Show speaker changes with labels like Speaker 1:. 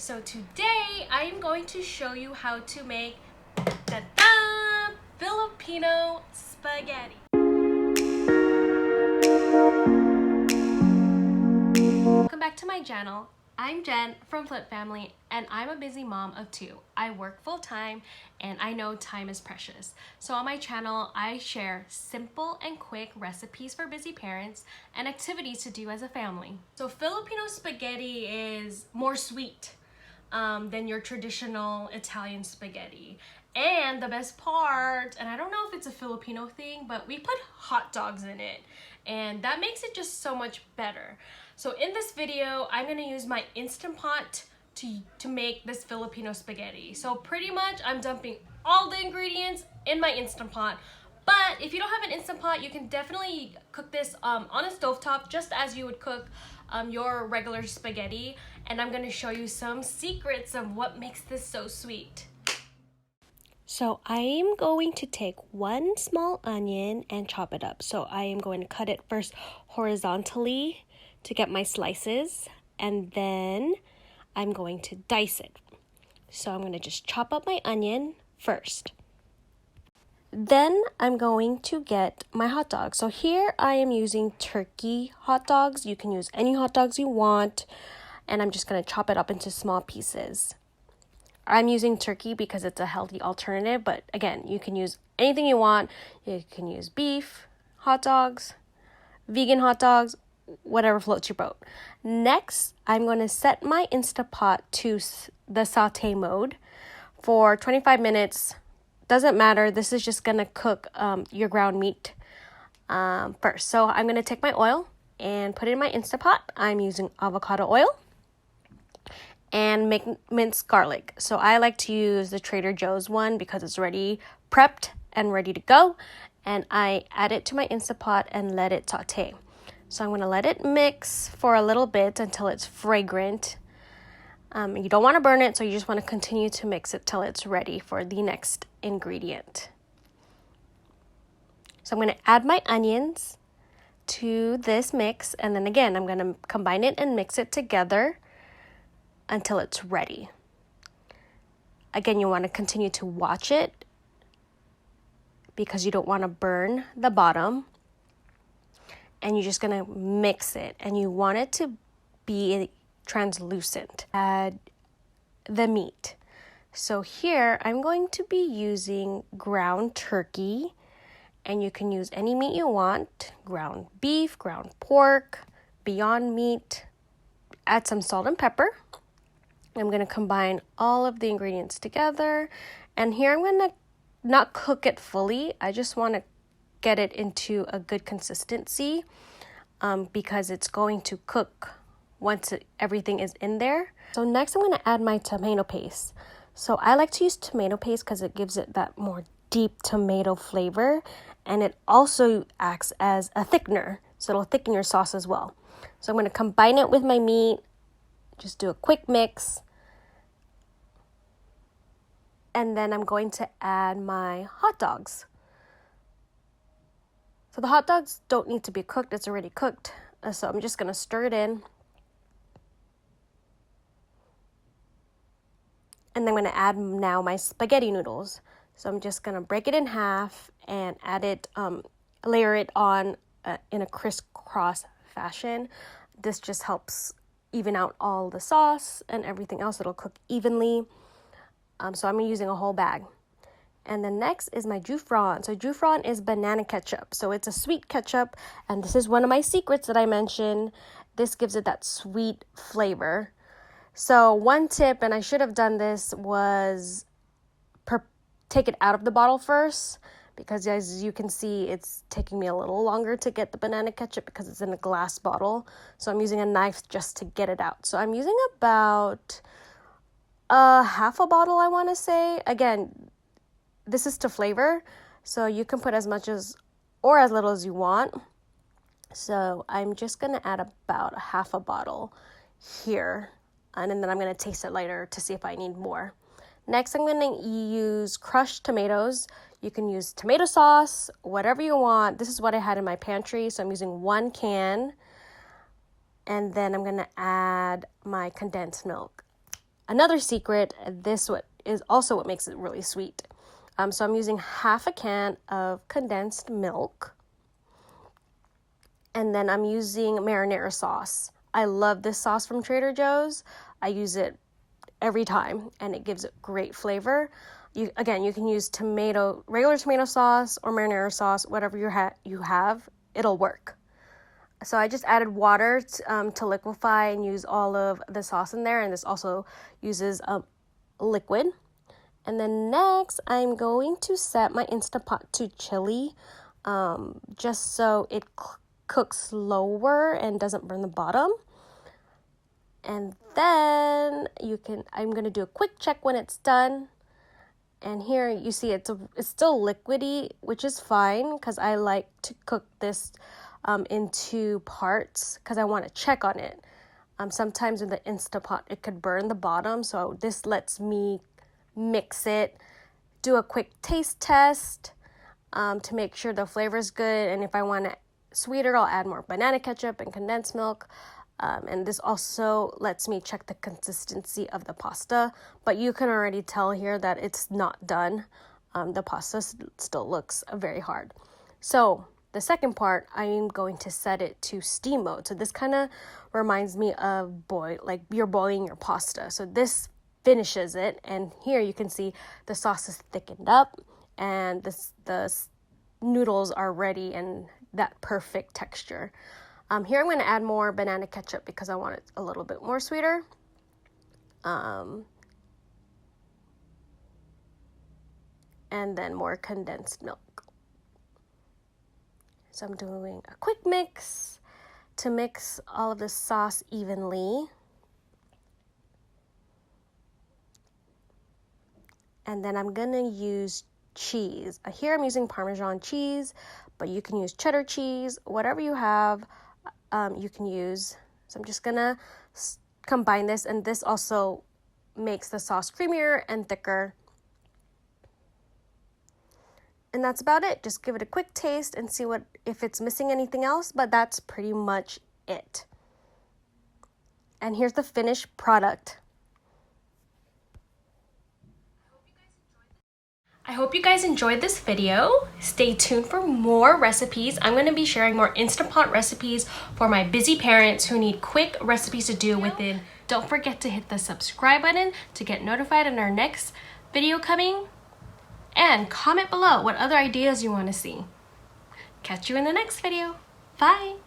Speaker 1: So today I am going to show you how to make ta-da, Filipino spaghetti. Welcome back to my channel. I'm Jen from Flip Family and I'm a busy mom of two. I work full-time and I know time is precious. So on my channel, I share simple and quick recipes for busy parents and activities to do as a family. So Filipino spaghetti is more sweet than your traditional Italian spaghetti. And the best part, and I don't know if it's a Filipino thing, but we put hot dogs in it and that makes it just so much better. So in this video, I'm gonna use my Instant Pot to make this Filipino spaghetti. So pretty much I'm dumping all the ingredients in my Instant Pot. But if you don't have an Instant Pot, you can definitely cook this on a stovetop just as you would cook your regular spaghetti. And I'm gonna show you some secrets of what makes this so sweet. So I am going to take one small onion and chop it up. So I am going to cut it first horizontally to get my slices, and then I'm going to dice it. So I'm going to just chop up my onion first. Then I'm going to get my hot dogs. So here I am using turkey hot dogs. You can use any hot dogs you want, and I'm just going to chop it up into small pieces. I'm using turkey because it's a healthy alternative, but again, you can use anything you want. You can use beef, hot dogs, vegan hot dogs, whatever floats your boat. Next, I'm going to set my Instant Pot to the saute mode for 25 minutes. Doesn't matter. This is just going to cook your ground meat first. So I'm going to take my oil and put it in my Instant Pot. I'm using avocado oil and minced garlic. So I like to use the Trader Joe's one because it's already prepped and ready to go. And I add it to my Instant Pot and let it saute. So I'm going to let it mix for a little bit until it's fragrant. You don't want to burn it, so you just want to continue to mix it till it's ready for the next ingredient. So I'm going to add my onions to this mix, and then again, I'm going to combine it and mix it together until it's ready. Again, you want to continue to watch it because you don't want to burn the bottom. And you're just going to mix it, and you want it to be translucent. Add the meat. So here I'm going to be using ground turkey, and you can use any meat you want. Ground beef, ground pork, Beyond Meat. Add some salt and pepper. I'm going to combine all of the ingredients together, and here I'm going to not cook it fully. I just want to get it into a good consistency because it's going to cook once everything is in there. So next I'm going to add my tomato paste. So I like to use tomato paste because it gives it that more deep tomato flavor, and it also acts as a thickener, so it'll thicken your sauce as well. So I'm going to combine it with my meat, just do a quick mix, and then I'm going to add my hot dogs. So the hot dogs don't need to be cooked, it's already cooked. So I'm just going to stir it in. And then I'm going to add now my spaghetti noodles. So I'm just going to break it in half and add it, layer it on in a crisscross fashion. This just helps even out all the sauce and everything else. It'll cook evenly. So I'm using a whole bag. And then next is my jus fran. So jus fran is banana ketchup. So it's a sweet ketchup. And this is one of my secrets that I mentioned. This gives it that sweet flavor. So one tip, and I should have done this, was take it out of the bottle first. Because as you can see, it's taking me a little longer to get the banana ketchup because it's in a glass bottle. So I'm using a knife just to get it out. So I'm using about half a bottle, I want to say. Again, this is to flavor, so you can put as much as or as little as you want. So I'm just going to add about a half a bottle here, and then I'm going to taste it later to see if I need more. Next, I'm going to use crushed tomatoes. You can use tomato sauce, whatever you want. This is what I had in my pantry, so I'm using 1 can. And then I'm going to add my condensed milk. another secret, this what is also what makes it really sweet. So I'm using half a can of condensed milk. And then I'm using marinara sauce. I love this sauce from Trader Joe's. I use it every time and it gives it great flavor. You can use regular tomato sauce or marinara sauce, whatever you have, it'll work. So I just added water to liquefy and use all of the sauce in there, and this also uses liquid. And then next, I'm going to set my Instant Pot to chili, just so it cooks slower and doesn't burn the bottom. And then I'm going to do a quick check when it's done. And here you see it's still liquidy, which is fine because I like to cook this in 2 parts because I want to check on it. Sometimes in the Instant Pot, it could burn the bottom. So this lets me mix it, do a quick taste test to make sure the flavor is good. And if I want it sweeter, I'll add more banana ketchup and condensed milk. And this also lets me check the consistency of the pasta. But you can already tell here that it's not done. The pasta still looks very hard. So the second part, I'm going to set it to steam mode. So this kind of reminds me of you're boiling your pasta. So this finishes it, and here you can see the sauce is thickened up and the noodles are ready and that perfect texture. Here I'm going to add more banana ketchup because I want it a little bit more sweeter. And then more condensed milk. So I'm doing a quick mix to mix all of the sauce evenly. And then I'm going to use cheese. Here I'm using Parmesan cheese, but you can use cheddar cheese, whatever you have, you can use. So I'm just going to combine this, and this also makes the sauce creamier and thicker. And that's about it. Just give it a quick taste and see if it's missing anything else, but that's pretty much it. And here's the finished product. I hope you guys enjoyed this video. Stay tuned for more recipes. I'm going to be sharing more Instant Pot recipes for my busy parents who need quick recipes to do within. Don't forget to hit the subscribe button to get notified on our next video coming. And comment below what other ideas you want to see. Catch you in the next video. Bye!